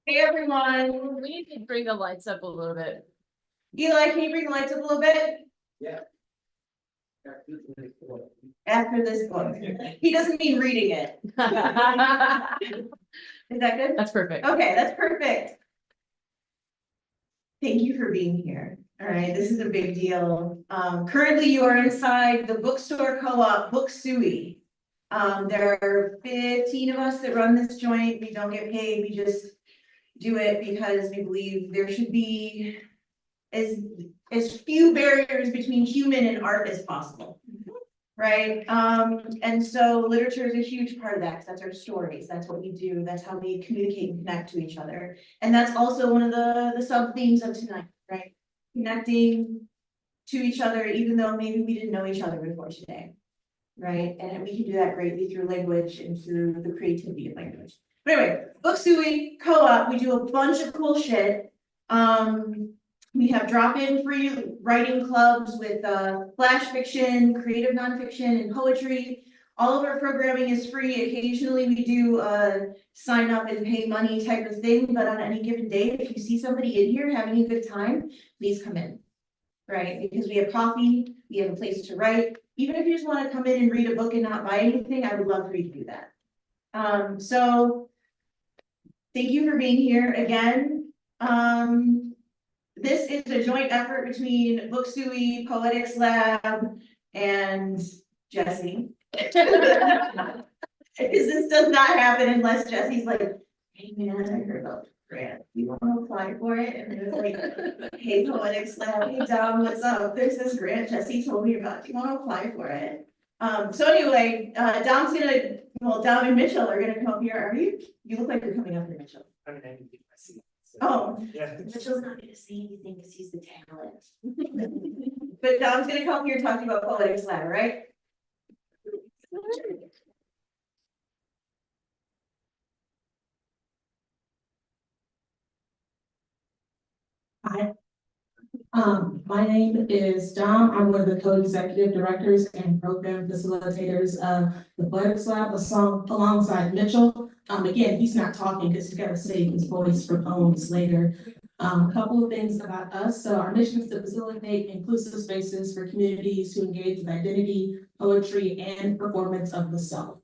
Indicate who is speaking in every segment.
Speaker 1: Hey everyone,
Speaker 2: We need to bring the lights up a little bit.
Speaker 1: Eli, can you bring the lights up a little bit?
Speaker 3: Yeah.
Speaker 1: After this book. He doesn't mean reading it. Is that good?
Speaker 2: That's perfect.
Speaker 1: Okay, that's perfect. Thank you for being here. All right, this is a big deal. Currently you are inside the bookstore co-op Book Suey. There are 15 of us that run this joint. We don't get paid. We just do it because we believe there should be as few barriers between human and art as possible. Right, and so literature is a huge part of that, because that's our stories, that's what we do, that's how we communicate and connect to each other. And that's also one of the sub themes of tonight, right? Connecting to each other, even though maybe we didn't know each other before today. Right, and we can do that greatly through language and through the creativity of language. But anyway, Book Suey co-op, we do a bunch of cool shit. We have drop-in free writing clubs with flash fiction, creative nonfiction, and poetry. All of our programming is free. Occasionally we do sign up and pay money type of thing, but on any given day, if you see somebody in here having a good time, please come in. Right, because we have coffee, we have a place to write. Even if you just want to come in and read a book and not buy anything, I would love for you to do that. So thank you for being here again. This is a joint effort between Book Suey, Poetics Lab, and Jessie. Because this does not happen unless Jessie's like, hey man, I heard about the grant. You want to apply for it? And it's like, hey Poetics Lab, hey Dom, what's up? There's this grant Jessie told me about. Do you want to apply for it? So anyway, Dom and Mitchell are gonna come up here. Are you? You look like you're coming up here, Mitchell. Oh,
Speaker 3: Yeah.
Speaker 1: Mitchell's not gonna say anything because he's the talent. But Dom's gonna come here and talk to you about Poetics Lab, right?
Speaker 4: Hi. My name is Dom. I'm one of the co-executive directors and program facilitators of the Poetics Lab, alongside Mitchell. Again, he's not talking because he's got to save his voice for poems later. A couple of things about us. So our mission is to facilitate inclusive spaces for communities who engage with identity, poetry, and performance of the self.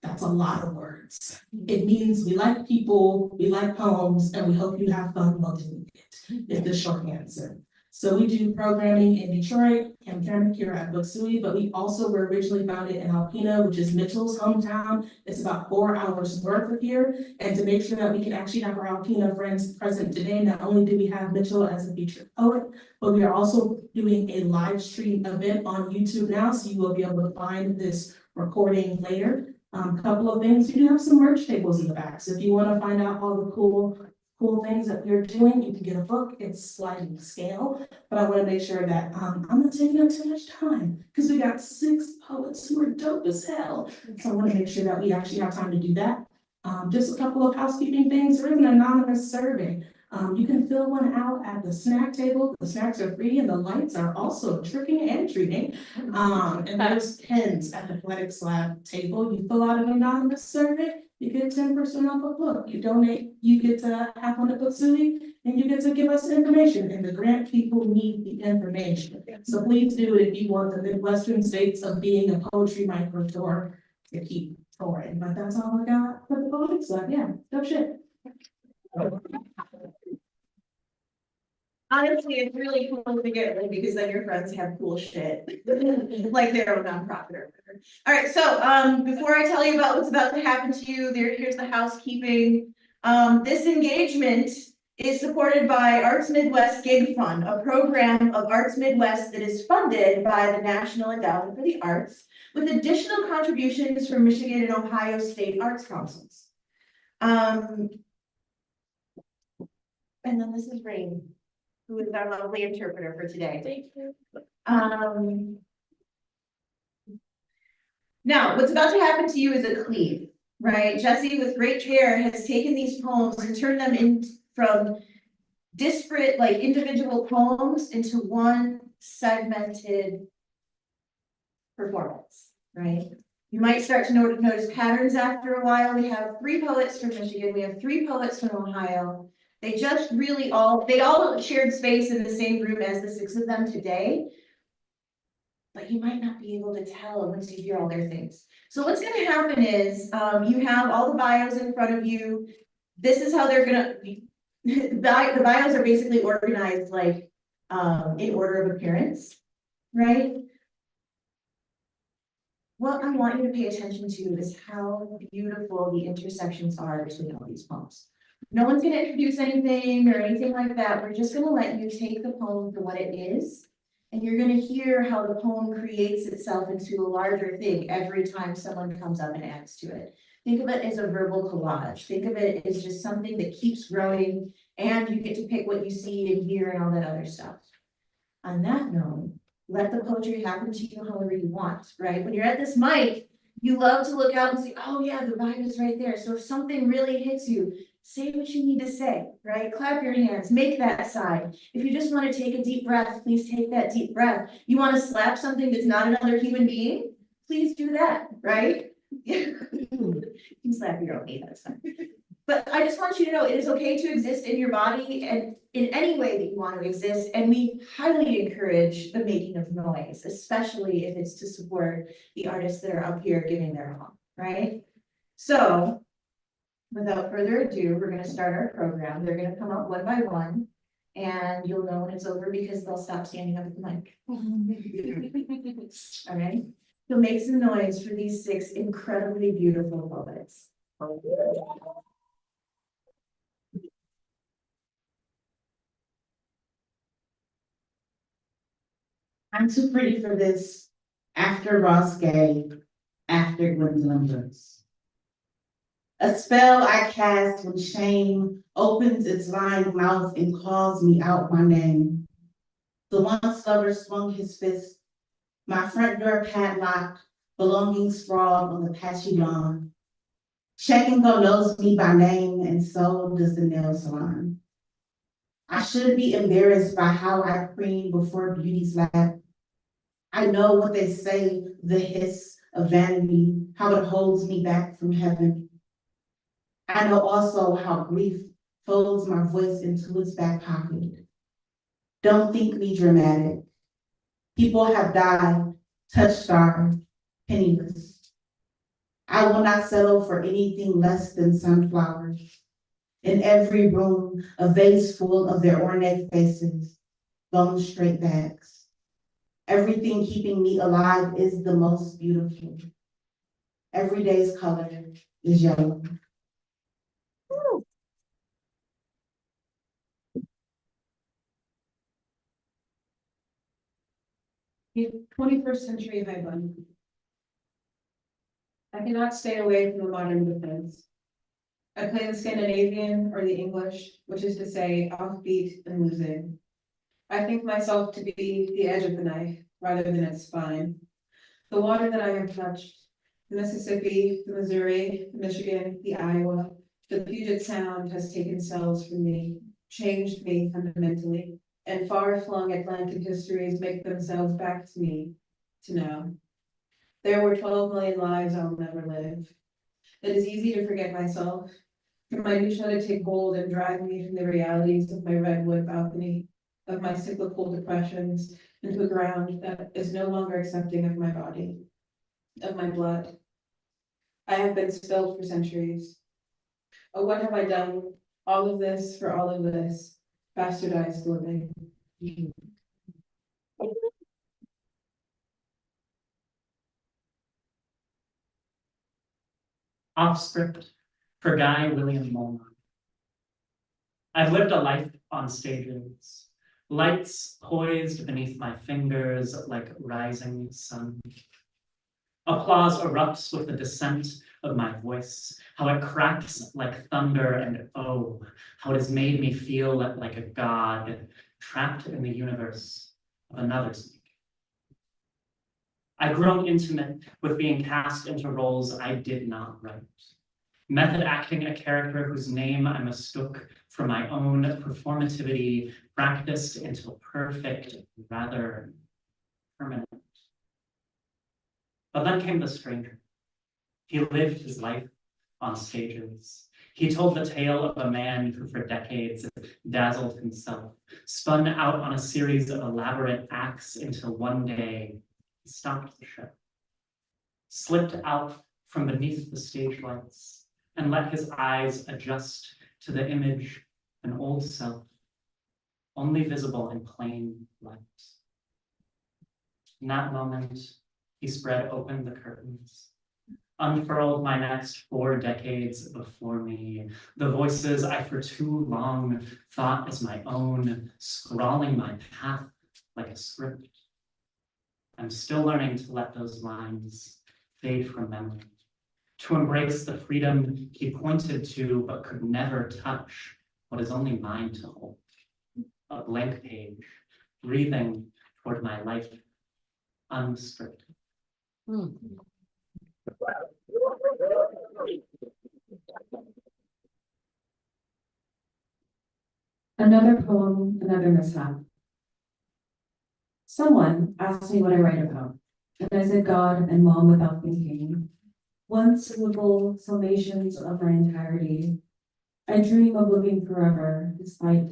Speaker 4: That's a lot of words. It means we like people, we like poems, and we hope you have fun while doing it, is the short answer. So we do programming in Detroit, Hamtramck here at Book Suey, but we also were originally founded in Alpena, which is Mitchell's hometown. It's about 4 hours north of here. And to make sure that we can actually have our Alpena friends present today, not only do we have Mitchell as a featured poet, but we are also doing a live stream event on YouTube now, so you will be able to find this recording later. Couple of things, you do have some merch tables in the back, so if you want to find out all the cool things that we're doing, you can get a book. It's sliding scale, but I want to make sure that I'm not taking up too much time because we got 6 poets who are dope as hell. So I want to make sure that we actually have time to do that. Just a couple of housekeeping things. There is an anonymous survey. You can fill one out at the snack table. The snacks are free and the lights are also tricking and treating. And there's pens at the Poetics Lab table. You fill out an anonymous survey, you get 10% off a book. You donate, you get to have on the Book Suey, and you get to give us information. And the grant people need the information. So please do it if you want the Midwestern states of being a poetry micro tour to keep touring. But that's all I got for the Poetics Lab. Yeah, dope shit.
Speaker 1: Honestly, it's really cool to get rid because then your friends have cool shit, like their own nonprofit or whatever. All right, so, before I tell you about what's about to happen to you, here's the housekeeping. This engagement is supported by Arts Midwest Gig Fund, a program of Arts Midwest that is funded by the National Endowment for the Arts, with additional contributions from Michigan and Ohio State Arts Councils. And then this is Rain, who is our lovely interpreter for today.
Speaker 2: Thank you.
Speaker 1: Now, what's about to happen to you is a cleave, right? Jessie, with great care, has taken these poems and turned them in from disparate, like individual poems into one segmented performance, right? You might start to notice patterns after a while. We have 3 poets from Michigan. We have 3 poets from Ohio. They just really they all shared space in the same room as the 6 of them today. But you might not be able to tell once you hear all their things. So what's gonna happen is, you have all the bios in front of you. This is how they're gonna be. The bios are basically organized like, in order of appearance, right? What I want you to pay attention to is how beautiful the intersections are between all these poems. No one's gonna introduce anything or anything like that. We're just gonna let you take the poem for what it is. And you're gonna hear how the poem creates itself into a larger thing every time someone comes up and adds to it. Think of it as a verbal collage. Think of it as just something that keeps growing and you get to pick what you see and hear and all that other stuff. On that note, let the poetry happen to you however you want, right? When you're at this mic, you love to look out and say, oh yeah, the vibe is right there. So if something really hits you, say what you need to say, right? Clap your hands, make that sign. If you just want to take a deep breath, please take that deep breath. You want to slap something that's not another human being? Please do that, right? You can slap your own knee, that's fine. But I just want you to know it is okay to exist in your body and in any way that you want to exist. And we highly encourage the making of noise, especially if it's to support the artists that are up here giving their all, right? So without further ado, we're gonna start our program. They're gonna come up one by one and you'll know when it's over because they'll stop standing up at the mic. All right, so make some noise for these 6 incredibly beautiful poets.
Speaker 3: I'm too pretty for this. After Ross Gay, after Gwendolyn Brooks. A spell I cast when shame opens its lying mouth and calls me out my name. The once lover swung his fist, my front door padlocked, belongings sprawled on the patchy lawn. Checkingo knows me by name, and so does the nail salon. I should be embarrassed by how I preen before beauty's lap. I know what they say, the hiss of vanity, how it holds me back from heaven. I know also how grief folds my voice into its back pocket. Don't think me dramatic. People have died, touch-starved, penniless. I will not settle for anything less than sunflowers. In every room, a vase full of their ornate faces, bone straight backs. Everything keeping me alive is the most beautiful. Every day's color is yellow.
Speaker 5: The 21st century Highland. I cannot stay away from the modern defense. I play the Scandinavian or the English, which is to say offbeat and losing. I think myself to be the edge of the knife rather than its spine. The water that I have touched, the Mississippi, the Missouri, the Michigan, the Iowa, the Puget Sound has taken cells from me, changed me fundamentally, and far-flung Atlantic histories make themselves back to me, to now. There were 12 million lives I'll never live. It is easy to forget myself, for my Misha to take hold and drive me from the realities of my redwood balcony, of my cyclical depressions, into a ground that is no longer accepting of my body, of my blood. I have been spilled for centuries. Oh, what have I done? All of this for all of this bastardized living.
Speaker 6: Offscript for Guy William Molnar. I've lived a life on stages, lights poised beneath my fingers like rising sun. Applause erupts with the descent of my voice, how it cracks like thunder, and oh, how it has made me feel like a god trapped in the universe of another's making. I've grown intimate with being cast into roles I did not write. Method acting a character whose name I mistook for my own performativity, practiced until perfect, rather permanent. But then came the stranger. He lived his life on stages. He told the tale of a man who for decades dazzled himself, spun out on a series of elaborate acts until one day he stopped the show, slipped out from beneath the stage lights, and let his eyes adjust to the image of an old self, only visible in plain light. In that moment, he spread open the curtains, unfurled my next 4 decades before me, the voices I for too long thought as my own, scrawling my path like a script. I'm still learning to let those lines fade from memory, to embrace the freedom he pointed to but could never touch what is only mine to hold. A blank page, breathing toward my life, unscripted.
Speaker 7: Another poem, another mishap. Someone asked me what I write about, and I said God and mom without thinking. One syllable summations of my entirety. I dream of living forever, despite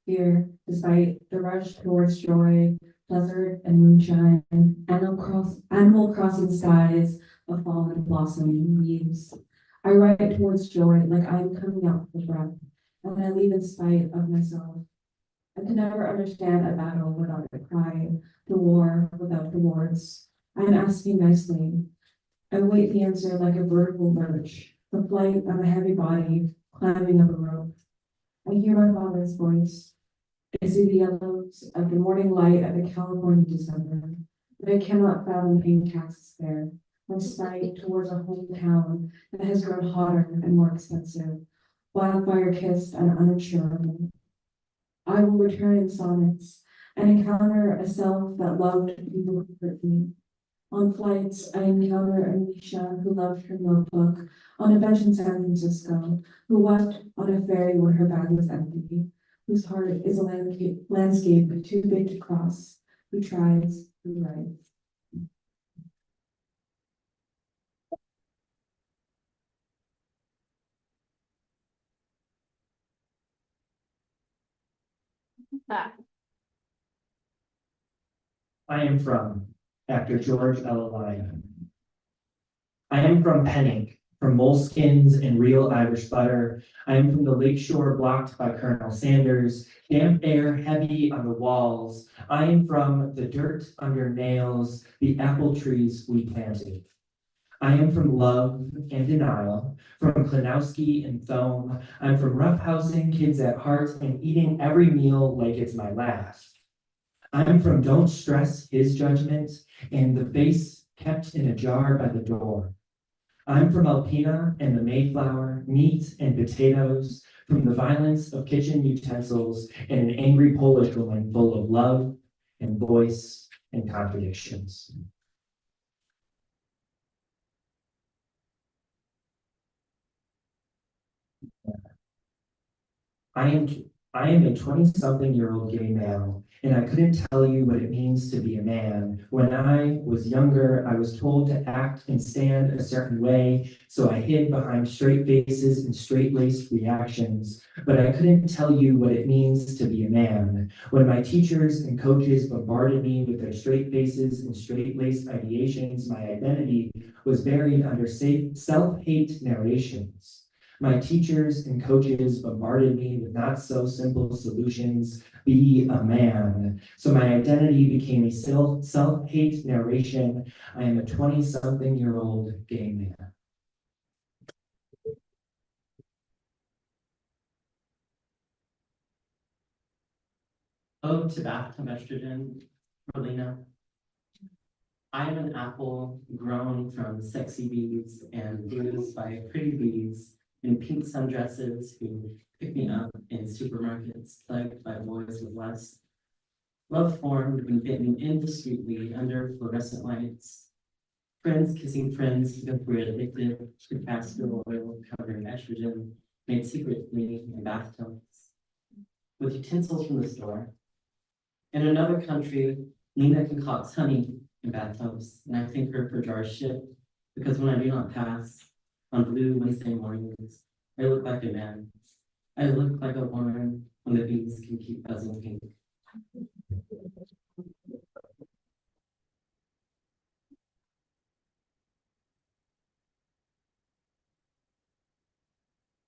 Speaker 7: fear, despite the rush towards joy, desert and moonshine, animal crossing skies of fallen blossoming leaves. I write towards joy like I am coming out for breath, and I leave in spite of myself. I can never understand a battle without a cry, the war without the words. I am asking nicely. I wait the answer like a vertical lurch, the flight of a heavy body climbing up a rope. I hear my father's voice. I see the yellows of the morning light of a California December, but I cannot fathom paying taxes there. My sight towards a hometown that has grown hotter and more expensive, wildfire kissed and uninsurable. I will return in sonnets and encounter a self that loved people who hurt me. On flights, I encounter a Misha who loved her notebook, on a bench in San Francisco, who wept on a ferry when her bag was empty, whose heart is a landscape too big to cross, who tries, who writes.
Speaker 8: I am from, after George L. Lyon. I am from Penning, from moleskins and real Irish butter. I am from the lakeshore blocked by Colonel Sanders, damp air heavy on the walls. I am from the dirt under nails, the apple trees we planted. I am from love and denial, from Klanowski and Thome. I'm from roughhousing kids at heart and eating every meal like it's my last. I'm from don't stress his judgment and the face kept in a jar by the door. I'm from Alpina and the Mayflower, meat and potatoes, from the violence of kitchen utensils and an angry Polish woman full of love and voice and contradictions. I am a 20-something-year-old gay male, and I couldn't tell you what it means to be a man. When I was younger, I was told to act and stand a certain way, so I hid behind straight faces and straight-laced reactions, but I couldn't tell you what it means to be a man. When my teachers and coaches bombarded me with their straight faces and straight-laced ideations, my identity was buried under self-hate narrations. My teachers and coaches bombarded me with not so simple solutions. Be a man. So my identity became a self-hate narration. I am a 20-something-year-old gay man.
Speaker 6: Ode to bathtub estrogen, Rolina. I am an apple grown from sexy bees and bruised by pretty bees in pink sundresses who pick me up in supermarkets plagued by boys with lust. Love formed when bitten indiscreetly under fluorescent lights. Friends kissing friends because we're addicted to castor oil covering estrogen made secretly in bathtubs. With utensils from the store. In another country, Nina concocts honey in bathtubs, and I think her for jar shit because when I do not pass on blue Wednesday mornings, I look like a man. I look like a woman when the bees can keep buzzing pink.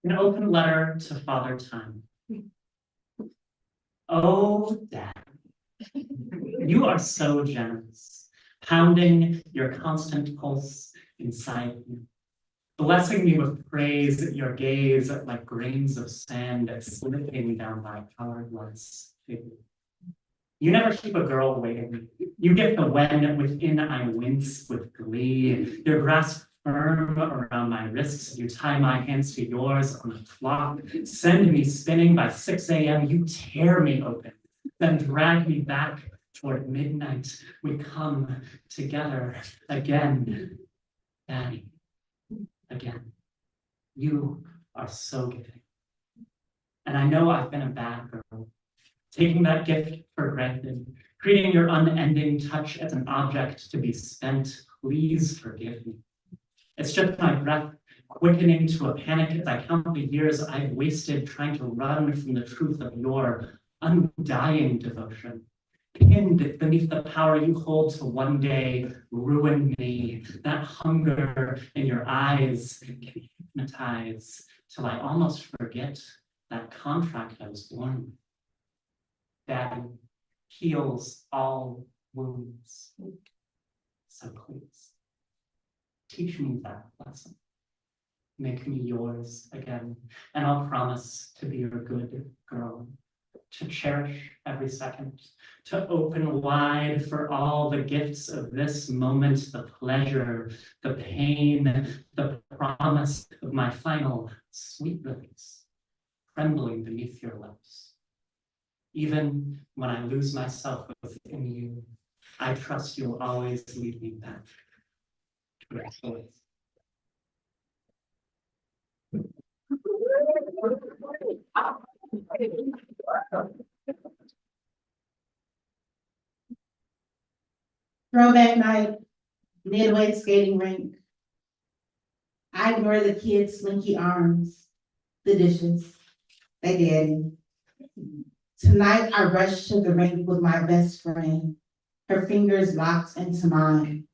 Speaker 6: An open letter to Father Time. Oh, Dad, you are so generous, pounding your constant pulse inside me, blessing me with praise, your gaze like grains of sand slipping down my hourglass figure. You never keep a girl waiting. You get the when within I wince with glee. Your grasp firm around my wrists. You tie my hands to yours on the clock. Send me spinning by 6 a.m. You tear me open, then drag me back toward midnight. We come together again, Daddy, again. You are so giving. And I know I've been a bad girl, taking that gift for granted, treating your unending touch as an object to be spent. Please forgive me. It's just my breath quickening to a panic as I count the years I've wasted trying to run from the truth of your undying devotion, pinned beneath the power you hold to one day ruin me. That hunger in your eyes can hypnotize till I almost forget that contract I was born with. Daddy heals all wounds. So please, teach me that lesson. Make me yours again, and I'll promise to be your good girl, to cherish every second, to open wide for all the gifts of this moment, the pleasure, the pain, the promise of my final sweet release, trembling beneath your lips. Even when I lose myself within you, I trust you'll always lead me back to your choice.
Speaker 3: Throwback night, midway skating rink. I ignore the kids' slinky arms, the dishes, they daddy. Tonight I rush to the rink with my best friend, her fingers locked into mine.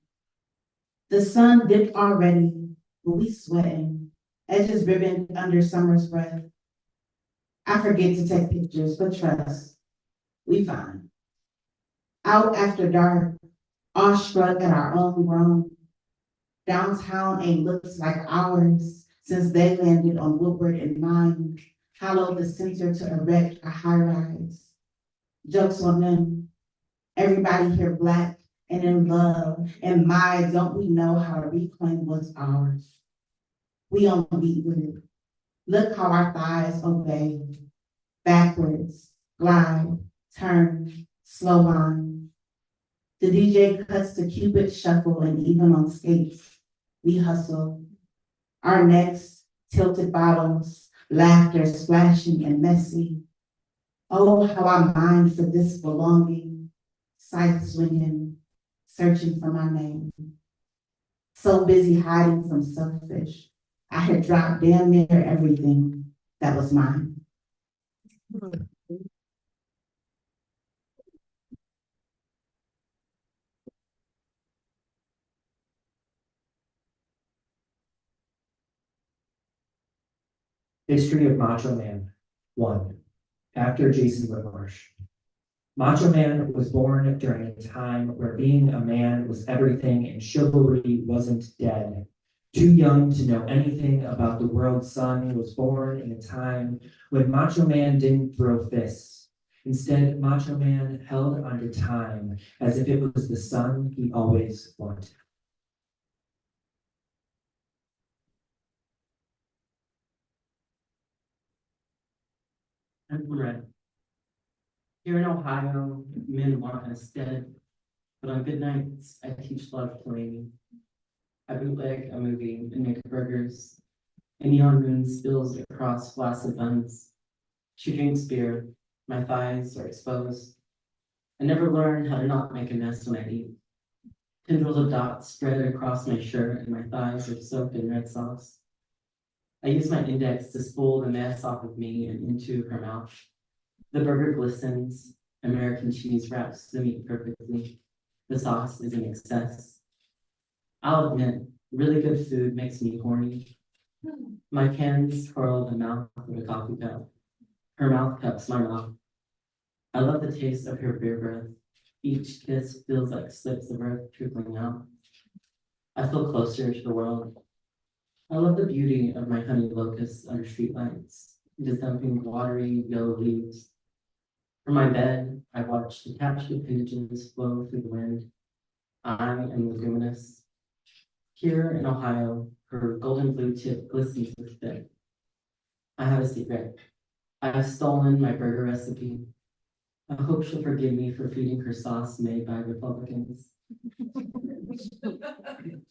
Speaker 3: The sun dipped already, but we sweating, edges ribboned under summer's breath. I forget to take pictures, but trust, we fine. Out after dark, awestruck at our own grown. Downtown ain't looks like ours since they landed on Woodward and 9, hollowed the center to erect a high rise. Jokes on them. Everybody here Black and in love, and my, don't we know how to reclaim what's ours? We on beat with it. Look how our thighs obey. Backwards, glide, turn, slow line. The DJ cuts the Cupid shuffle, and even on skates, we hustle. Our necks, tilted bottles, laughter splashing and messy. Oh, how I mine for this belonging, scythe swinging, searching for my name. So busy hiding from selfish, I had dropped damn near everything that was mine.
Speaker 8: History of Macho Man. 1. After Jason Whitmarsh. Macho Man was born during a time where being a man was everything and chivalry wasn't dead. Too young to know anything about the world's son, was born in a time when Macho Man didn't throw fists. Instead, Macho Man held onto time as if it was the son he always wanted.
Speaker 9: I'm Brett. Here in Ohio, men want us dead, but on good nights, I teach love playing. I bootleg a movie and make burgers. A neon moon spills across flaccid buns. She drinks beer. My thighs are exposed. I never learn how to not make a mess when I eat. Tendrils of dots spread across my shirt and my thighs are soaked in red sauce. I use my index to spool the mess off of me and into her mouth. The burger glistens. American cheese wraps the meat perfectly. The sauce is in excess. I'll admit, really good food makes me horny. My hands curl the mouth of a coffee cup. Her mouth cups my mouth. I love the taste of her beer breath. Each kiss feels like slips of earth trickling out. I feel closer to the world. I love the beauty of my honey locusts under streetlights, just dumping watery yellow leaves. From my bed, I watch detached appendages flow through the wind. I am leguminous. Here in Ohio, her golden blue tip glistens with spit. I have a secret. I have stolen my burger recipe. I hope she'll forgive me for feeding her sauce made by Republicans.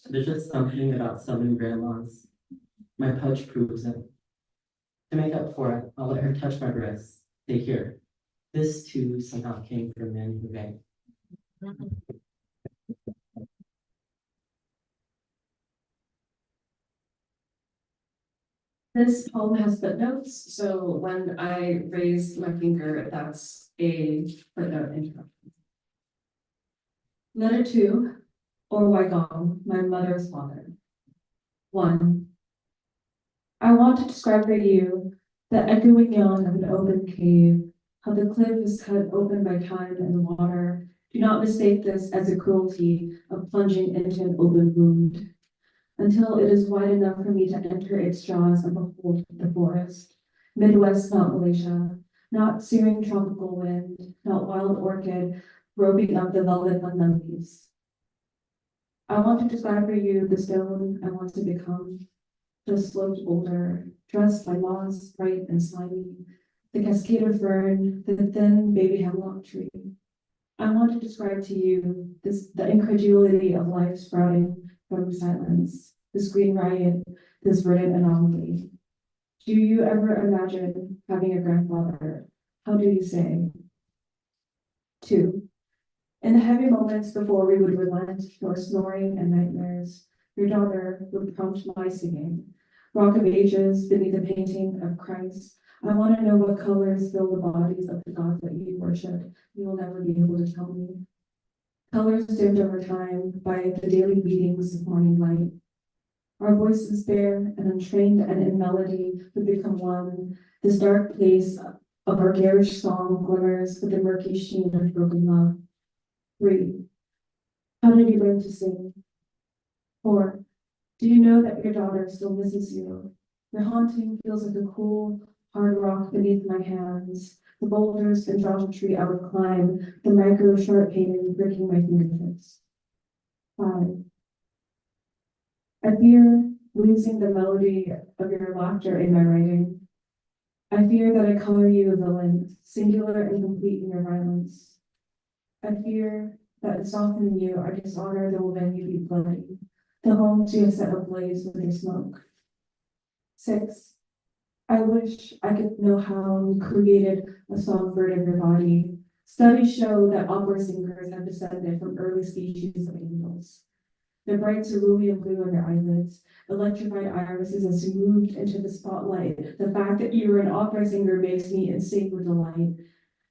Speaker 9: There's just something about Southern grandmas. My pouch proves it. To make up for it, I'll let her touch my breasts. Say here. This too somehow came from men who beg.
Speaker 7: This poem has footnotes, so when I raise my finger, that's a footnote intro. Letter 2, or Waigong, my mother's father. 1. I want to describe for you the echoing yawn of an open cave, how the cliff is cut open by time and water. Do not mistake this as a cruelty of plunging into an open wound, until it is wide enough for me to enter its jaws and behold the forest. Midwest, not Malaysia, not searing tropical wind, not wild orchid roping up the velvet pandan leaves. I want to describe for you the stone I want to become, the sloped boulder, dressed by moss, bright and slimy, the cascaded fern, the thin baby hemlock tree. I want to describe to you the incredulity of life sprouting from silence, this green riot, this verdant anomaly. Do you ever imagine having a grandfather? How do you say? 2. In the heavy moments before we would relent to our snoring and nightmares, your daughter would prompt my singing. Rock of Ages beneath a painting of Christ. I want to know what colors fill the bodies of the gods that you worship. You will never be able to tell me. Colors dimmed over time by the daily beatings of morning light. Our voices bare and untrained and in melody would become one. This dark place of our garish song glimmers with the murky sheen of broken love. 3. How did you learn to sing? 4. Do you know that your daughter still misses you? Your haunting feels like a cool, hard rock beneath my hands. The boulders and geometry I would climb, the micro sharp painting breaking my fingertips. 5. I fear losing the melody of your laughter in my writing. I fear that I color you a villain, singular and complete in your violence. I fear that in softening you, I dishonor the woman you beat bloody, the homes you have set ablaze with your smoke. 6. I wish I could know how you created a songbird of your body. Studies show that opera singers have descended from early species of angels. Their bright cerulean blue on their eyelids, electrified irises as you moved into the spotlight. The fact that you were an opera singer makes me insane with delight.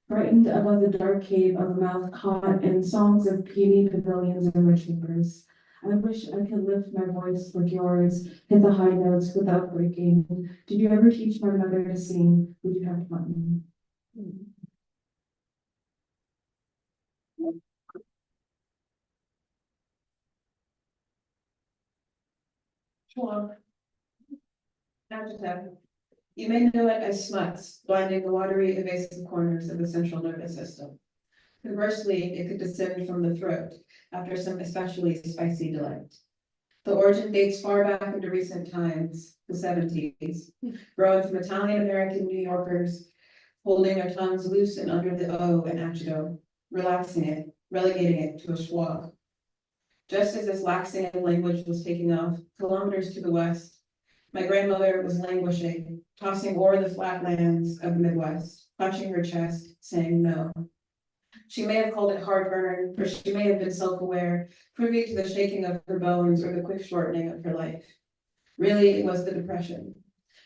Speaker 7: Frightened above the dark cave of a mouth caught in songs of puny pavilions and rich chambers. I wish I could lift my voice like yours, hit the high notes without breaking. Did you ever teach my mother to sing? Would you have taught me?
Speaker 5: Sure. Now just have. You may know it as smuts, blinding the watery evasive corners of the central nervous system. Conversely, it could descend from the throat after some especially spicy delight. The origin dates far back into recent times, the 70s, growing from Italian-American New Yorkers holding their tongues loose and under the O and acido, relaxing it, relegating it to a schwa. Just as this laxing of language was taking off, kilometers to the west, my grandmother was languishing, tossing o'er the flatlands of the Midwest, clutching her chest, saying no. She may have called it heartburn, or she may have been self-aware, privy to the shaking of her bones or the quick shortening of her life. Really, it was the depression.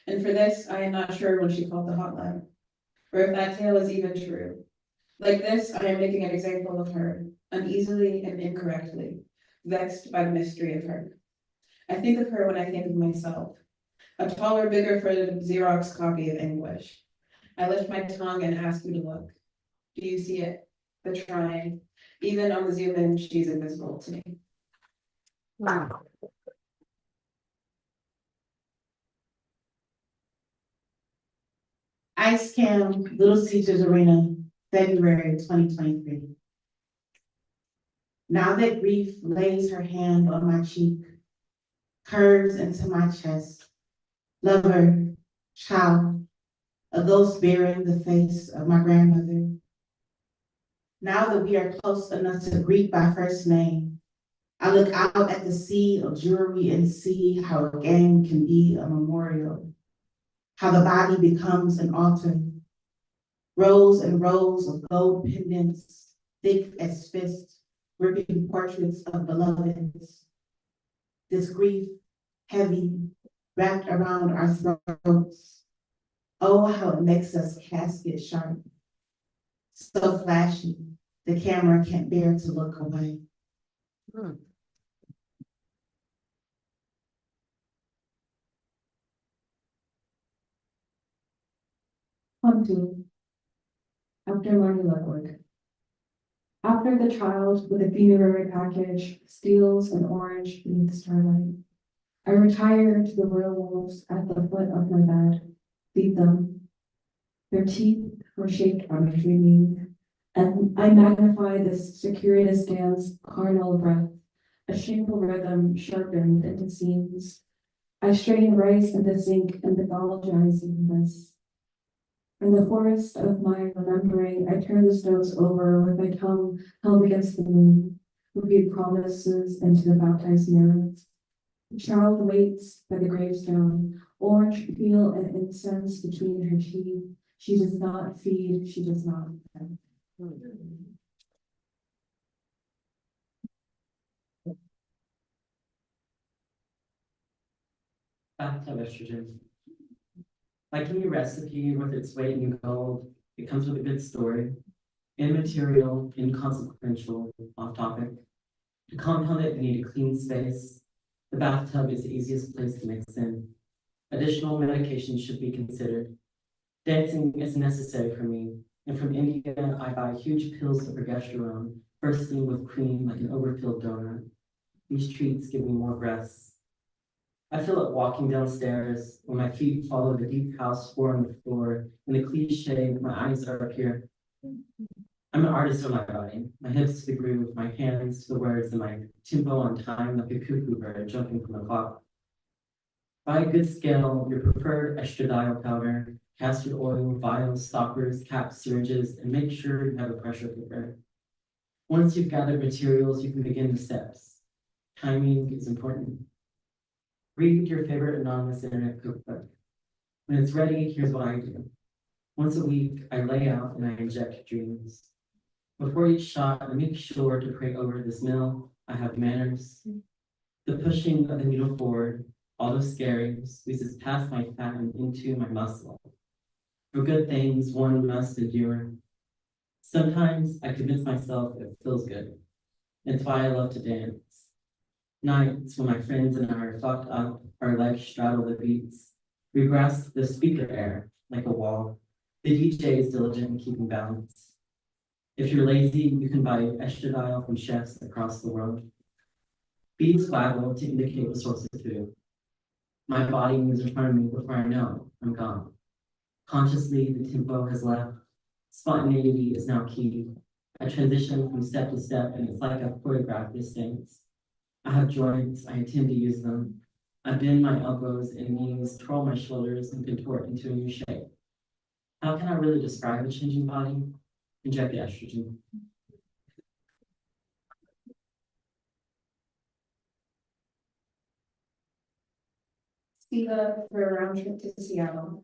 Speaker 5: And for this, I am not sure when she called the hotline, or if that tale is even true. Like this, I am making an example of her, uneasily and incorrectly, vexed by the mystery of her. I think of her when I think of myself, a taller, bigger-footed Xerox copy of English. I lift my tongue and ask you to look. Do you see it? The trying. Even on the zoom in, she's invisible to me.
Speaker 3: Ice Camp, Little Caesars Arena, February 2023. Now that grief lays her hand on my cheek, curves into my chest, lover, child, a ghost bearing the face of my grandmother. Now that we are close enough to greet by first name, I look out at the sea of jewelry and see how a game can be a memorial, how the body becomes an altar, rows and rows of gold pendants, thick as fists, gripping portraits of beloveds. This grief, heavy, wrapped around our throats. Oh, how it makes us casket sharp. So flashy, the camera can't bear to look away.
Speaker 7: Pontu, after Marty Ludwig. After the child with a funerary package steals an orange beneath starlight, I retire to the werewolves at the foot of my bed, feed them. Their teeth were shaped by my dreaming, and I magnify this circuitous dance, carnal breath, a shameful rhythm sharpened into seams. I strain rice into zinc and mythologizing this. In the forest of my remembering, I turn the stones over with my tongue held against the moon, repeat promises into the baptized mirror. The child waits by the gravestone, orange peel and incense between her teeth. She does not feed, she does not repent.
Speaker 9: Bathtub estrogen. Like any recipe with its weight in gold, it comes with a good story. Immaterial, inconsequential, off topic. To compound it, you need a clean space. The bathtub is the easiest place to mix in. Additional medications should be considered. Dancing is necessary for me, and from India, I buy huge pills of progesterone, bursting with cream like an overfilled donut. These treats give me more breaths. I feel it walking downstairs when my feet follow the deep house floor on the floor, and the cliche, my eyes are up here. I'm an artist on my body, my hips to the groove, my hands to the words, and my tempo on time like a cuckoo bird jumping from the clock. Buy a good scale, your preferred estradiol powder, castor oil, vials, stoppers, caps, syringes, and make sure you have a pressure cooker. Once you've gathered materials, you can begin the steps. Timing is important. Read your favorite anonymous internet cookbook. When it's ready, here's what I do. Once a week, I lay out and I inject dreams. Before each shot, I make sure to pray over this meal. I have manners. The pushing of the needle forward, although scary, squeezes past my fat and into my muscle. For good things, one must endure. Sometimes I convince myself it feels good. It's why I love to dance. Nights when my friends and I are fucked up, our legs straddle the beats. We grasp the speaker air like a wall. The DJ is diligent in keeping balance. If you're lazy, you can buy estradiol from chefs across the world. Bees waggle to indicate the source of food. My body moves in front of me before I know I'm gone. Consciously, the tempo has left. Spontaneity is now key. I transition from step to step, and it's like I've choreographed this dance. I have joints, I intend to use them. I bend my elbows and knees, twirl my shoulders, and contort into a new shape. How can I really describe a changing body? Inject the estrogen.
Speaker 5: Siva for a round trip to Seattle.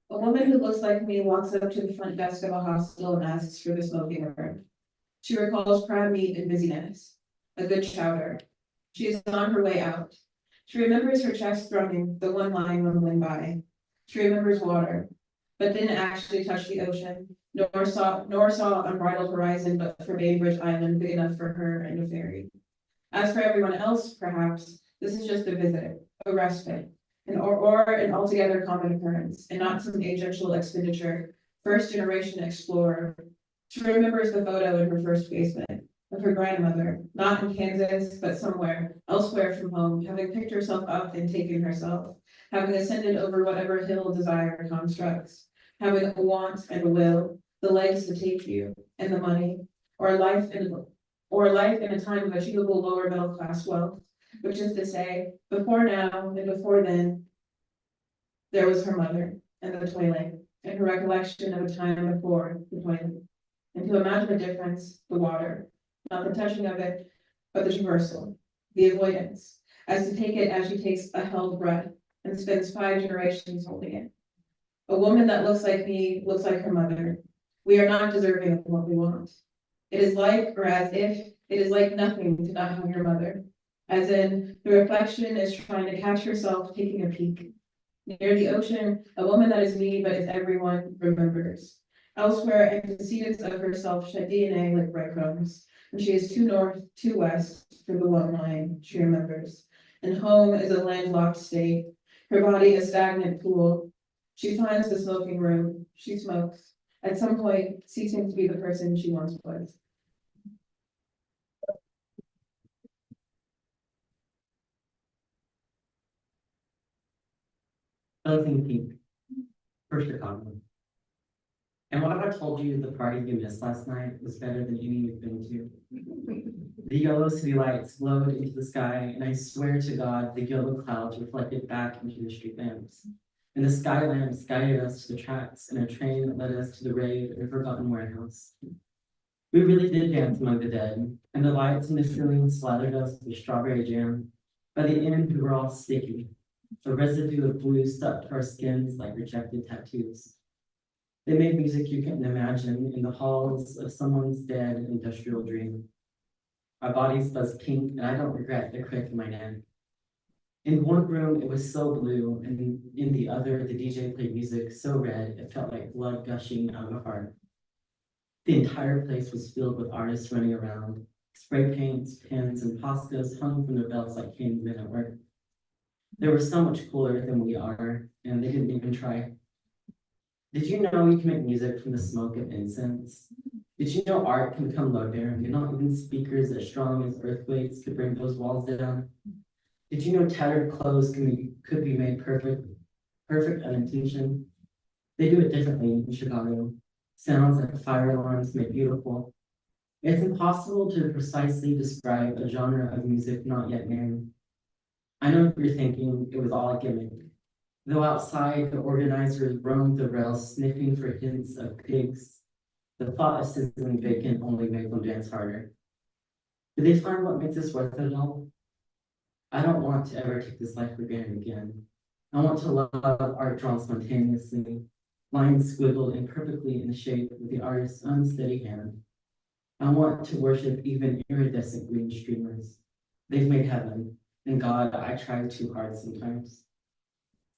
Speaker 5: A woman who looks like me walks up to the front desk of a hostel and asks for the smoking room. She recalls crab meat and busyness, a good chowder. She is on her way out. She remembers her chest thrumming, the one line rumbling by. She remembers water, but didn't actually touch the ocean, nor saw unbridled horizon, but for Bainbridge Island big enough for her and a ferry. As for everyone else, perhaps, this is just a visit, a respite, or an altogether common occurrence, and not some agential expenditure, first generation explorer. She remembers the photo in her first basement of her grandmother, not in Kansas, but somewhere, elsewhere from home, having picked herself up and taken herself, having ascended over whatever hill desire constructs, having a want and a will, the legs to take you, and the money, or life in a time of achievable lower middle class wealth, which is to say, before now and before then, there was her mother and the toilet, and her recollection of a time before the toilet. And to imagine the difference, the water, not the touching of it, but the traversal, the avoidance, as to take it as she takes a held breath and spends 5 generations holding it. A woman that looks like me looks like her mother. We are not deserving of what we want. It is like, or as if, it is like nothing to not have your mother. As in, the reflection is trying to catch herself taking a peek. Near the ocean, a woman that is me but is everyone remembers. Elsewhere, antecedents of herself shed DNA like breadcrumbs, and she is too north, too west for the one line she remembers. And home is a landlocked state, her body a stagnant pool. She finds the smoking room, she smokes, at some point ceasing to be the person she once was.
Speaker 9: Elephant Pink for Chicago. And what if I told you the party you missed last night was better than any you've been to? The yellow city lights glowed into the sky, and I swear to God, the yellow clouds reflected back into the street lamps. And the sky lamps guided us to the tracks, and a train that led us to the rave in a forgotten warehouse. We really did dance among the dead, and the lights in the ceiling slathered us with strawberry jam. By the end, we were all sticky. A residue of blue stuck to our skins like rejected tattoos. They made music you couldn't imagine in the halls of someone's dead industrial dream. Our bodies buzzed pink, and I don't regret the crick in my neck. In one room, it was so blue, and in the other, the DJ played music so red, it felt like blood gushing out of a heart. The entire place was filled with artists running around. Spray paints, pens, and pastas hung from their belts like candy men at work. They were so much cooler than we are, and they didn't even try. Did you know you can make music from the smoke of incense? Did you know art can become low bearing, and not even speakers as strong as earthquakes could bring those walls down? Did you know tattered clothes could be made perfect unintentioned? They do it differently in Chicago. Sounds like fire alarms made beautiful. It's impossible to precisely describe a genre of music not yet named. I know you're thinking it was all a gimmick. Though outside, the organizers roamed the rails sniffing for hints of pigs. The thought of sizzling bacon only made them dance harder. Did they find what makes us worth it all? I don't want to ever take this life for granted again. I want to love art drawn spontaneously, lines squiggled imperfectly in the shape of the artist's unsteady hand. I want to worship even iridescent green streamers. They've made heaven, and God, I try too hard sometimes.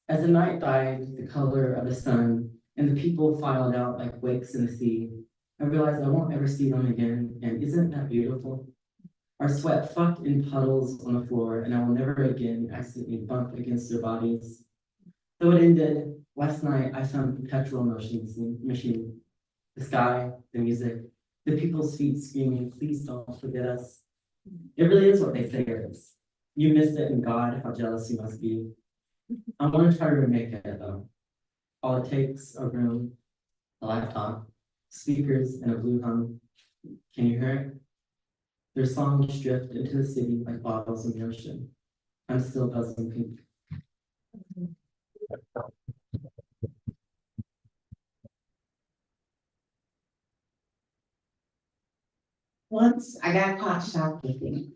Speaker 9: As the night died, the color of the sun, and the people filed out like wakes in the sea, I realized I won't ever see them again, and isn't that beautiful? Our sweat fucked in puddles on the floor, and I will never again accidentally bump against their bodies. Though it ended, last night I found a perpetual machine. The sky, the music, the people's feet screaming, please don't forget us. It really is what they say it is. You missed it, and God, how jealous you must be. I want to try to remake it though. All it takes, a room, a laptop, speakers, and a blue hum. Can you hear it? Their songs drift into the city like bottles in the ocean. I'm still buzzing pink.
Speaker 3: Once I got caught shoplifting.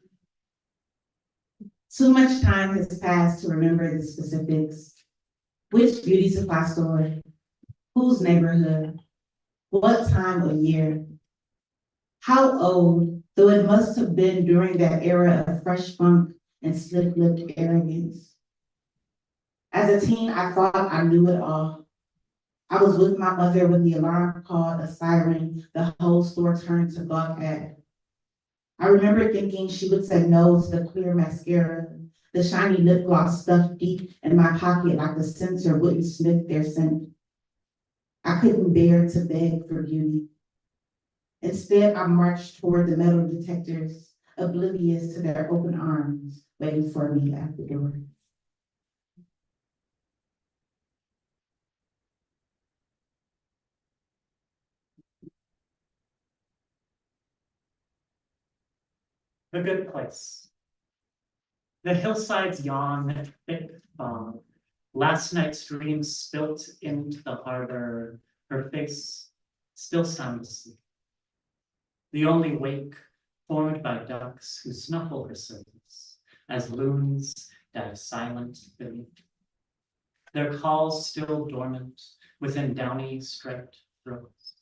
Speaker 3: Too much time has passed to remember the specifics. Which beauty supply store, whose neighborhood, what time of year, how old, though it must have been during that era of fresh funk and slick-lipped arrogance. As a teen, I thought I knew it all. I was with my mother when the alarm called a siren the whole store turned to gawk at. I remember thinking she would say no to the clear mascara, the shiny lip gloss stuffed deep in my pocket like the censor wouldn't sniff their scent. I couldn't bear to beg for beauty. Instead, I marched toward the metal detectors, oblivious to their open arms, waiting for me at the door.
Speaker 6: A good place. The hillsides yawn, thick fog. Last night's dream spilt into the harbor, her face still sound asleep. The only wake formed by ducks who snuffle her surface as loons dive silent beneath. Their calls still dormant within downy striped throats,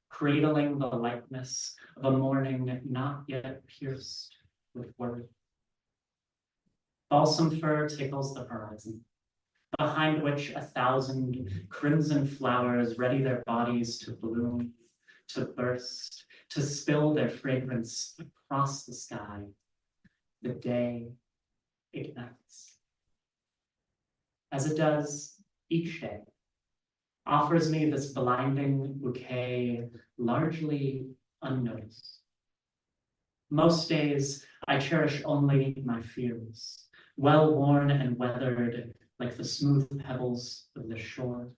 Speaker 6: cradling the likeness of a morning not yet pierced with word. Balsam fir tickles the horizon, behind which 1,000 crimson flowers ready their bodies to bloom, to burst, to spill their fragrance across the sky. The day ignites. As it does each day, offers me this blinding bouquet largely unnoticed. Most days, I cherish only my fears, well-worn and weathered like the smooth pebbles of the shore.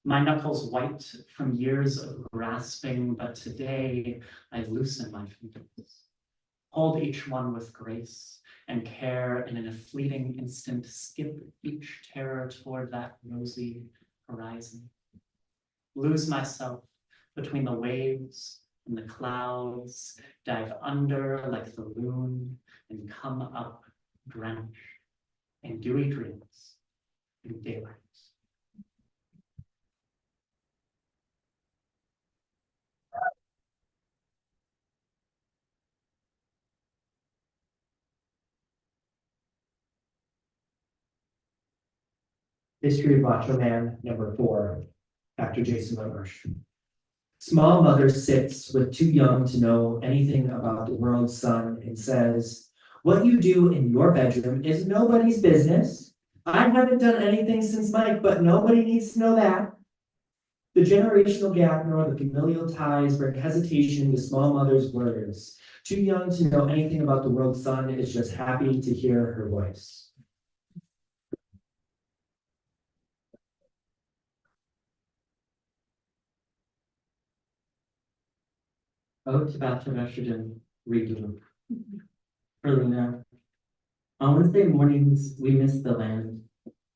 Speaker 6: My knuckles white from years of grasping, but today I loosen my fingers, hold each one with grace and care, and in a fleeting instant skip each terror toward that rosy horizon. Lose myself between the waves and the clouds, dive under like the loon, and come up drenched in dewy dreams in daylight.
Speaker 8: History of Macho Man, number 4, after Jason LaMarche. Small mother sits with too young to know anything about the world's son and says, what you do in your bedroom is nobody's business. I haven't done anything since Mike, but nobody needs to know that. The generational gap nor the familial ties bring hesitation to small mother's words. Too young to know anything about the world's son is just happy to hear her voice.
Speaker 9: Ode to Bachelor Estrogen, redo. Perlina. On Wednesday mornings, we miss the land.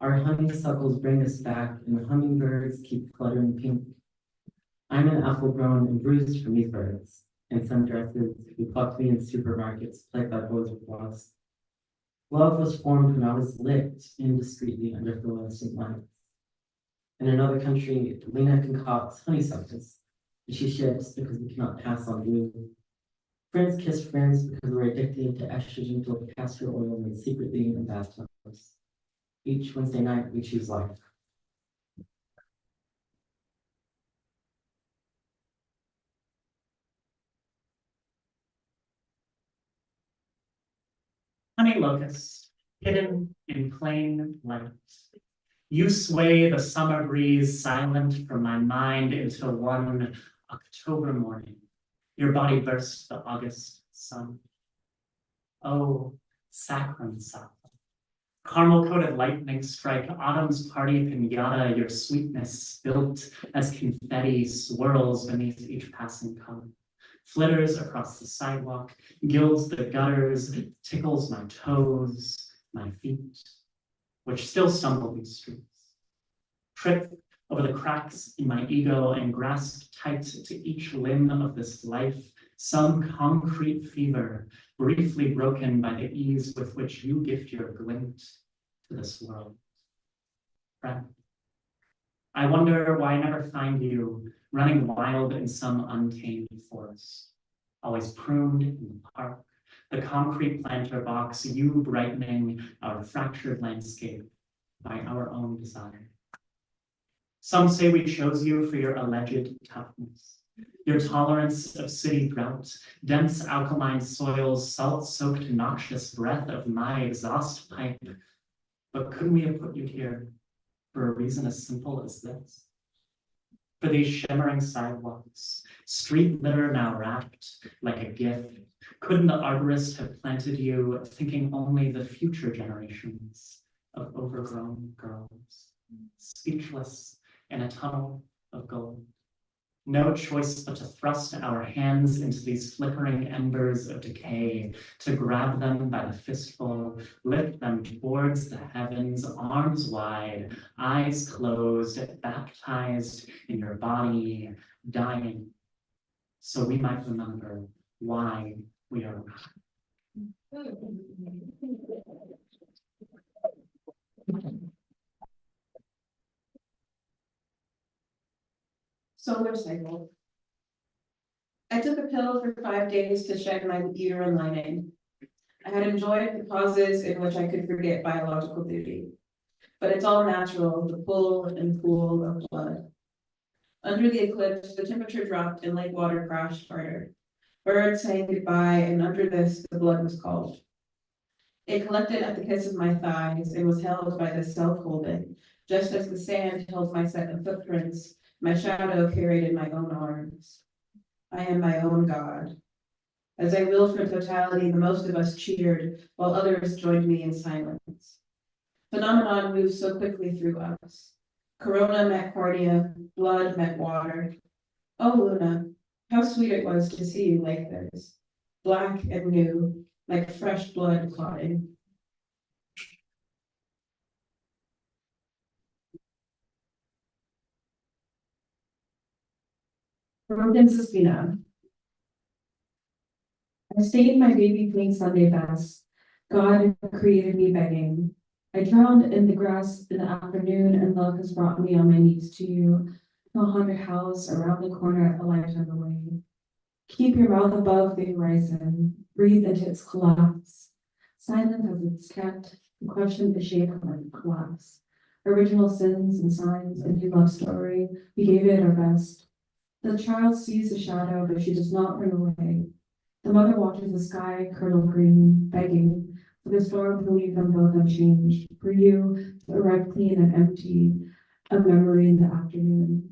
Speaker 9: Our honeysuckles bring us back, and the hummingbirds keep fluttering pink. I'm an apple grown and bruised from these birds, and sundresses who plucked me in supermarkets played by boys with lost. Love was formed when I was licked indiscreetly under fluorescent lights. In another country, Lena concocts honeysuckles, and she ships because we cannot pass on blue. Friends kiss friends because we're addicted to estrogen-filled castor oil made secretly in bathtubs. Each Wednesday night, we choose life.
Speaker 6: honey locust, hidden in plain light. You sway the summer breeze silent from my mind into one October morning. Your body bursts the August sun. Oh, saccharine Saphho. Caramel-coated lightning strike autumn's party pinata, your sweetness built as confetti swirls beneath each passing color. Flitters across the sidewalk, gilds the gutters, tickles my toes, my feet, which still stumble these streets. Trip over the cracks in my ego and grasp tight to each limb of this life, some concrete fever, briefly broken by the ease with which you gift your glint to this world. Friend, I wonder why I never find you running wild in some untamed forest, always pruned in the park, the concrete planter box, you brightening our fractured landscape by our own desire. Some say we chose you for your alleged toughness, your tolerance of city drought, dense alkaline soils, salt-soaked noxious breath of my exhaust pipe. But couldn't we have put you here for a reason as simple as this? For these shimmering sidewalks, street litter now wrapped like a gift, couldn't the arborist have planted you thinking only the future generations of overgrown girls, speechless in a tunnel of gold? No choice but to thrust our hands into these flickering embers of decay, to grab them by the fistful, lift them towards the heavens, arms wide, eyes closed, baptized in your body, dying, so we might remember why we are alive.
Speaker 5: Solar cycle. I took a pill for 5 days to shed my uterine lining. I had enjoyed the pauses in which I could forget biological duty. But it's all natural, the pull and pool of blood. Under the eclipse, the temperature dropped and lake water crashed harder. Birds saying goodbye, and under this, the blood was called. It collected at the kiss of my thighs and was held by the self-holding, just as the sand held my set of footprints, my shadow carried in my own arms. I am my own God. As I willed for totality, the most of us cheered, while others joined me in silence. Phenomenon moved so quickly through us. Corona met cornea, blood met water. Oh, Luna, how sweet it was to see you like this, black and new, like fresh blood clotting.
Speaker 7: Broken Suspina. I stained my baby pink Sunday best. God created me begging. I drowned in the grass in the afternoon, and love has brought me on my knees to you, to a haunted house around the corner a lifetime away. Keep your mouth above the horizon. Breathe into its collapse. Silent as it's kept, the question the shape of my collapse. Original sins and signs, a new love story. We gave it our best. The child sees the shadow, but she does not run away. The mother watches the sky curdle green, begging for the storm to leave them both unchanged, for you to arrive clean and empty, a memory in the afternoon.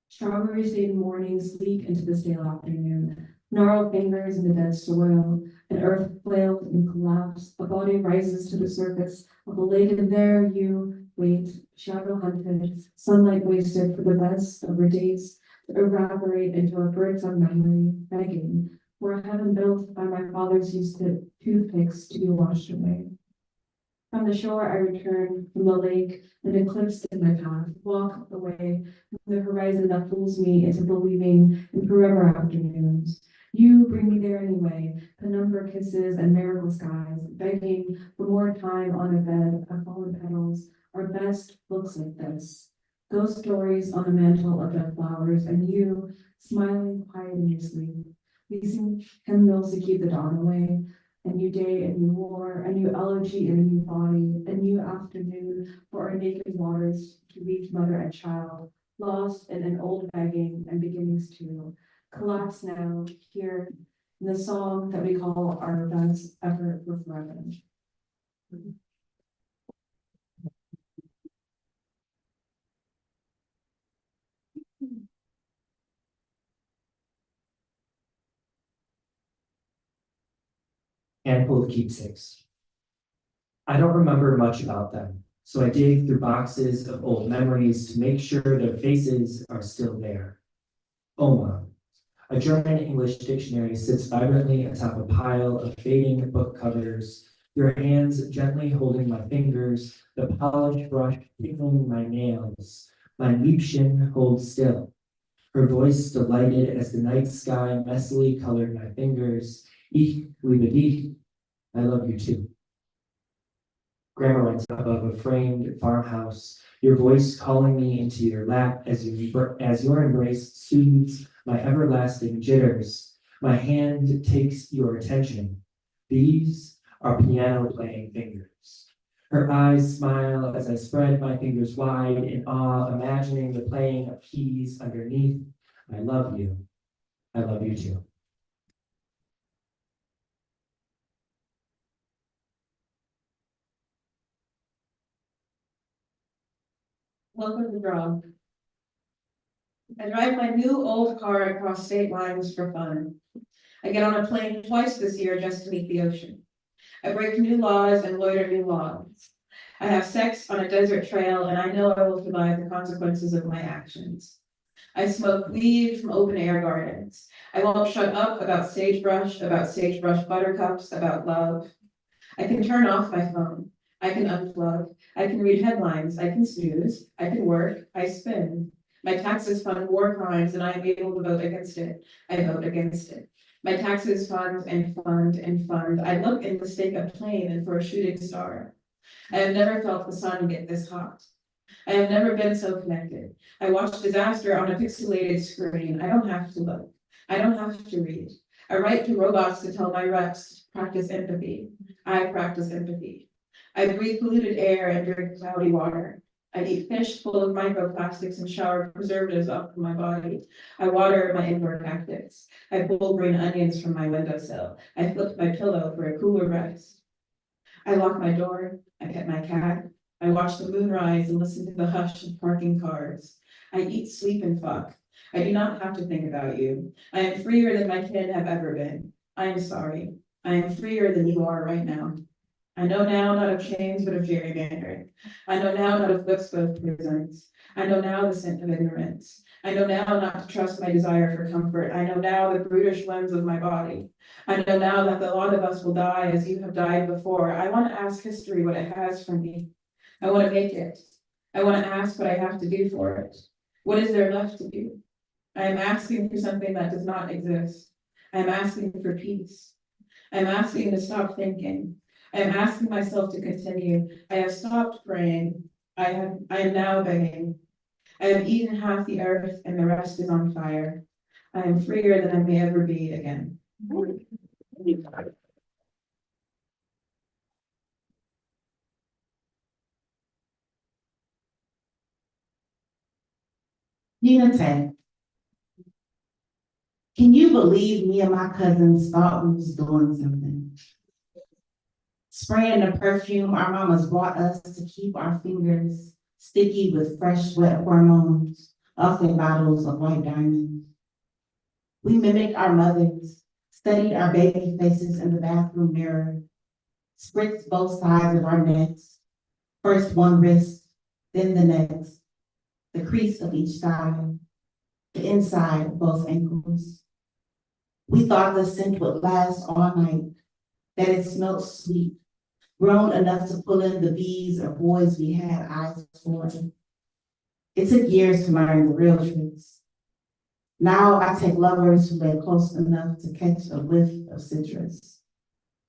Speaker 7: Strawberry stained mornings leak into the stale afternoon, gnarled fingers in the dead soil, an earth flailed and collapsed, a body rises to the surface of the lake, and there you wait, shadow hunted, sunlight wasted for the best of her days, to evaporate into a birds of memory, begging for a heaven built by my father's used toothpicks to be washed away. From the shore I return, from the lake, an eclipse in my path, walk away from the horizon that fools me into believing in forever afternoons. You bring me there anyway, penumbra kisses and miracle skies, begging for more time on a bed of fallen petals. Our best looks like this. Ghost stories on a mantle of dead flowers, and you smiling quiet in your sleep. We sing hymnals to keep the dawn away. A new day, a new war, a new elegy in a new body, a new afternoon for our naked waters to reach mother and child, lost in an old begging and beginnings to collapse now here in the song that we call our best effort for forever.
Speaker 8: Handful of keepsakes. I don't remember much about them, so I dig through boxes of old memories to make sure their faces are still there. Oma, a German-English dictionary, sits vibrantly atop a pile of fading book covers, your hands gently holding my fingers, the polished brush tickling my nails. My Liebchen holds still, her voice delighted as the night sky messily colored my fingers. Ich liebe dich, I love you too. Grandma went above a framed farmhouse, your voice calling me into your lap as your embrace soothes my everlasting jitters. My hand takes your attention. These are piano playing fingers. Her eyes smile as I spread my fingers wide in awe, imagining the playing of keys underneath. I love you. I love you too.
Speaker 5: Welcome to draw. I drive my new old car across state lines for fun. I get on a plane twice this year just to meet the ocean. I break new laws and loiter new laws. I have sex on a desert trail and I know I will survive the consequences of my actions. I smoke weed from open air gardens. I won't shut up about sagebrush buttercups, about love. I can turn off my phone. I can unplug. I can read headlines. I can snooze. I can work. I spin. My taxes fund war crimes and I am able to vote against it. I vote against it. My taxes fund and fund and fund. I look and mistake a plane and for a shooting star. I have never felt the sun get this hot. I have never been so connected. I watch disaster on a pixelated screen. I don't have to look. I don't have to read. I write to robots to tell my reps, practice empathy. I practice empathy. I breathe polluted air and drink cloudy water. I eat fish full of microplastics and shower preservatives off my body. I water my indoor cactus. I pull green onions from my windowsill. I flip my pillow for a cooler rest. I lock my door. I pet my cat. I watch the moon rise and listen to the hush of parking cars. I eat, sleep, and fuck. I do not have to think about you. I am freer than my kin have ever been. I am sorry. I am freer than you are right now. I know now not of chains, but of gerrymandering. I know now not of whips, but of prisons. I know now the scent of ignorance. I know now not to trust my desire for comfort. I know now the brutish lens of my body. I know now that a lot of us will die as you have died before. I want to ask history what it has for me. I want to make it. I want to ask what I have to do for it. What is there left to do? I am asking for something that does not exist. I am asking for peace. I am asking to stop thinking. I am asking myself to continue. I have stopped praying. I am now begging. I have eaten half the earth and the rest is on fire. I am freer than I may ever be again.
Speaker 3: Unite. Can you believe me and my cousins thought we was doing something? Spraying the perfume our mamas brought us to keep our fingers sticky with fresh sweat hormones, often bottles of white diamonds. We mimicked our mothers, studied our baby faces in the bathroom mirror, spritzed both sides of our necks, first one wrist, then the next, the crease of each side, the inside of both ankles. We thought the scent would last all night, that it smelled sweet, grown enough to pull in the bees or boys we had eyes for. It took years to learn the real tricks. Now I take lovers who lay close enough to catch a whiff of citrus,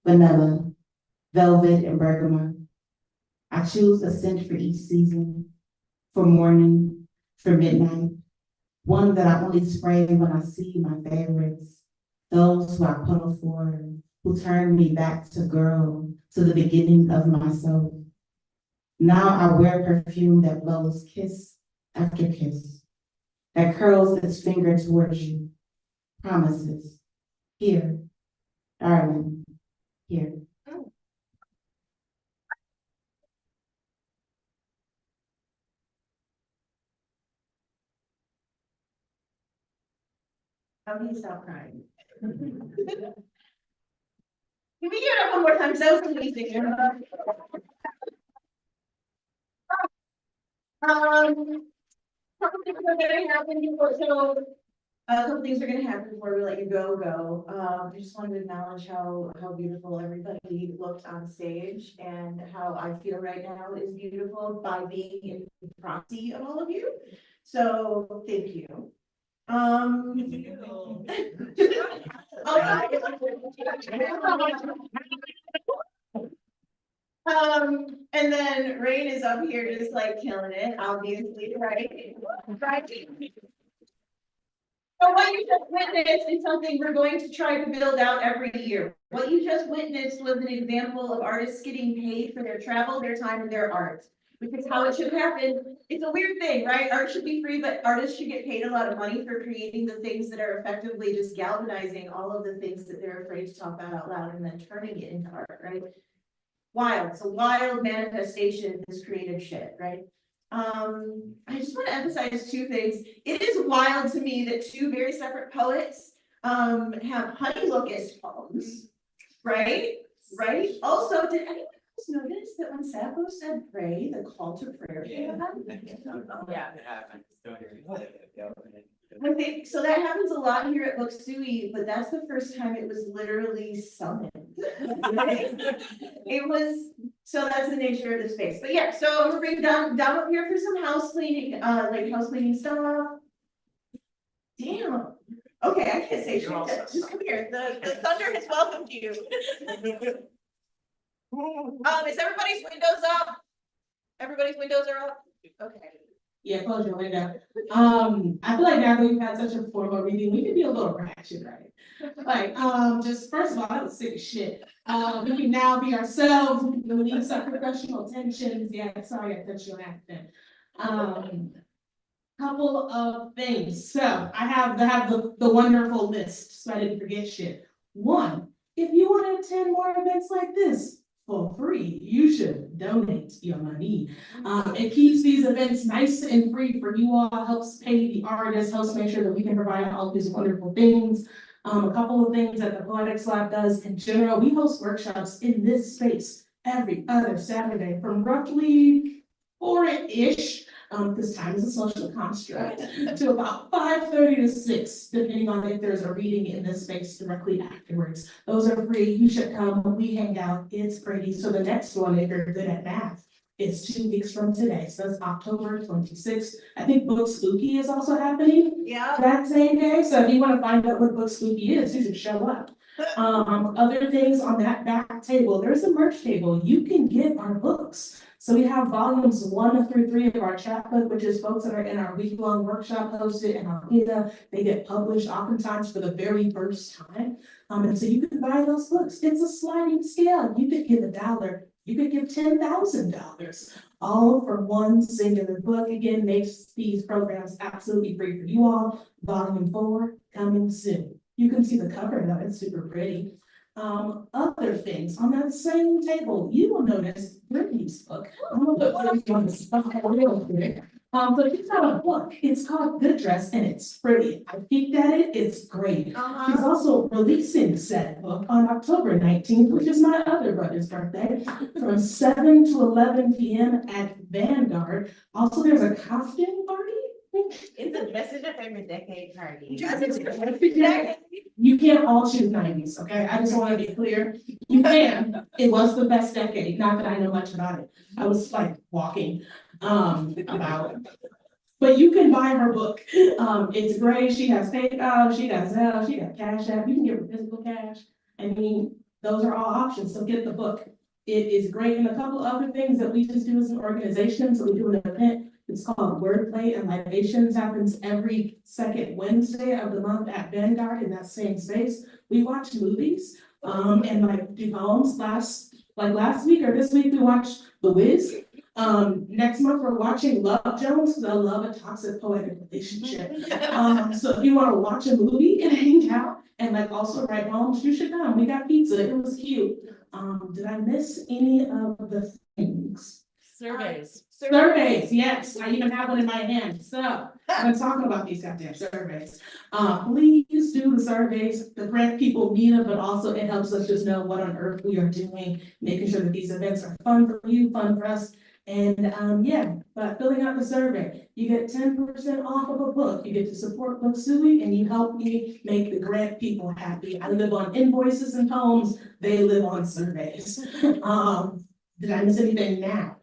Speaker 3: vanilla, velvet, and bergamot. I choose a scent for each season, for morning, for midnight, one that I only spray when I see my favorites, those who I puddle for, who turn me back to girl, to the beginning of my soul. Now I wear perfume that blows kiss after kiss, that curls its finger towards you, promises, here, darling, here.
Speaker 1: How can you stop crying? Can we do it one more time? Because that was amazing. Couple things are gonna happen before, so, a couple things are gonna happen before we let you go. I just wanted to acknowledge how beautiful everybody looked on stage and how I feel right now is beautiful by being in proxy of all of you. So, thank you. And then Rain is up here just like killing it, obviously, right? Right. So what you just witnessed is something we're going to try to build out every year. What you just witnessed was an example of artists getting paid for their travel, their time, and their art. Which is how it should happen. It's a weird thing, right? Art should be free, but artists should get paid a lot of money for creating the things that are effectively just galvanizing all of the things that they're afraid to talk about out loud and then turning it into art, right? Wild, it's a wild manifestation of this creative shit, right? I just want to emphasize two things. It is wild to me that two very separate poets have honey locust poems, right? Right? Also, did anyone else notice that when Saphho said pray, the call to prayer came about? I think, so that happens a lot here at Suey, but that's the first time it was literally summoned. It was, so that's the nature of the space, but yeah, so I'm gonna bring down up here for some house cleaning, like house cleaning stuff. Damn, okay, I can't say shit, just come here, the thunder has welcomed you. Is everybody's windows up? Everybody's windows are up? Okay.
Speaker 4: Yeah, close your window. I feel like now that we've had such a formal reading, we can be a little ratchet, right? Like, just first of all, that was sick as shit. We can now be ourselves, we can release our professional tensions. Yeah, sorry, I touched your accent. Couple of things. So I have the wonderful list, so I didn't forget shit. One, if you want to attend more events like this for free, you should donate your money. It keeps these events nice and free for you all, helps pay the artists, helps make sure that we can provide all these wonderful things. A couple of things that the Poetics Lab does in general, we host workshops in this space every other Saturday from roughly 4-ish, because time is a social construct, to about 5:30 to 6, depending on if there's a reading in this space directly afterwards. Those are free, you should come, we hang out, it's pretty. So the next one, if you're good at math, is 2 weeks from today, so it's October 26th. I think Book Spooky is also happening
Speaker 1: Yeah.
Speaker 4: that same day, so if you want to find out what Book Spooky is, you should show up. Other things on that back table, there's a merch table, you can get our books. So we have volumes 1 through 3 of our chapbook, which is folks that are in our week-long workshop hosted in Alpena. They get published oftentimes for the very first time. And so you can buy those books. It's a sliding scale. You could give $1, you could give $10,000, all for one singular book. Again, makes these programs absolutely free for you all. Volume 4 coming soon. You can see the cover of it, it's super pretty. Other things on that same table, you will notice Brittany's book. I'm gonna put Brittany on the spot real quick. But it's not a book, it's called Good Dress and it's pretty. I peeked at it, it's great. She's also releasing said book on October 19th, which is my other brother's birthday, from 7 to 11 p.m. at Vanguard. Also, there's a costume party.
Speaker 3: It's a Dress Is Your Favorite Decade party.
Speaker 4: You can't all choose 90s, okay? I just want to be clear. You can. It was the best decade, not that I know much about it. I was like walking about it. But you can buy her book. It's great. She has PayPal, she got Zelle, she got Cash App. You can give her physical cash. I mean, those are all options, so get the book. It is great. And a couple other things that we just do as an organization. So we do an event. It's called Wordplay and Libations, happens every second Wednesday of the month at Vanguard in that same space. We watch movies and like do poems. Last week or this week, we watched The Wiz. Next month, we're watching Love Jones, because I love a toxic poetic relationship. So if you want to watch a movie and hang out and like also write poems, you should come. We got pizza, it was cute. Did I miss any of the things? Surveys, yes, I even have one in my hand, so I've been talking about these goddamn surveys. Please do the surveys, the grant people need them, but also it helps us just know what on earth we are doing, making sure that these events are fun for you, fun for us. And, yeah, but filling out the survey, you get 10% off of a book, you get to support Book Suey, and you help me make the grant people happy. I live on invoices and poems, they live on surveys. Did I miss anything now?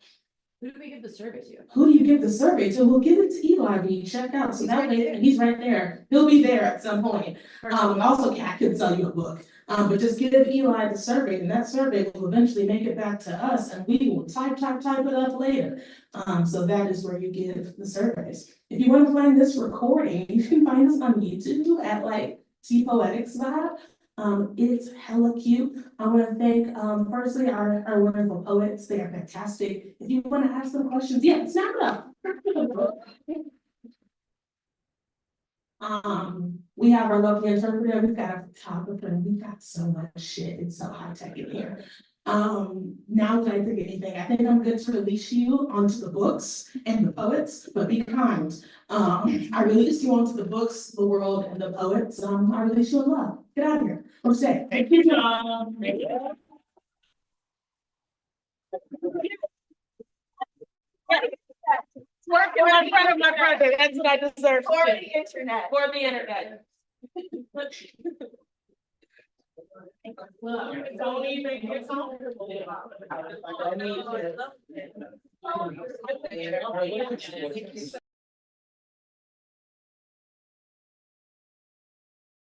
Speaker 2: Who do we give the survey to?
Speaker 4: Who do you give the survey to? We'll give it to Eli when you check out, so that way, he's right there, he'll be there at some point. Also Kat can sell you a book, but just give Eli the survey, and that survey will eventually make it back to us, and we will type it up later. So that is where you give the surveys. If you want to find this recording, you can find us on YouTube at Poetics Lab. It's hella cute. I want to thank, firstly, our wonderful poets. They are fantastic. If you want to ask them questions, yeah, snap it up. We have our lovely interpreter. We've got a photographer. We've got so much shit. It's so high tech in here. Now that I think anything, I think I'm good to release you onto the books and the poets, but be kind. I release you onto the books, the world, and the poets. I release you in love. Get out of here. Or say, thank you, John. Thank you.
Speaker 2: Working in front of my brother, that's what I deserve.
Speaker 1: For the internet.
Speaker 2: For the internet.
Speaker 4: Don't even get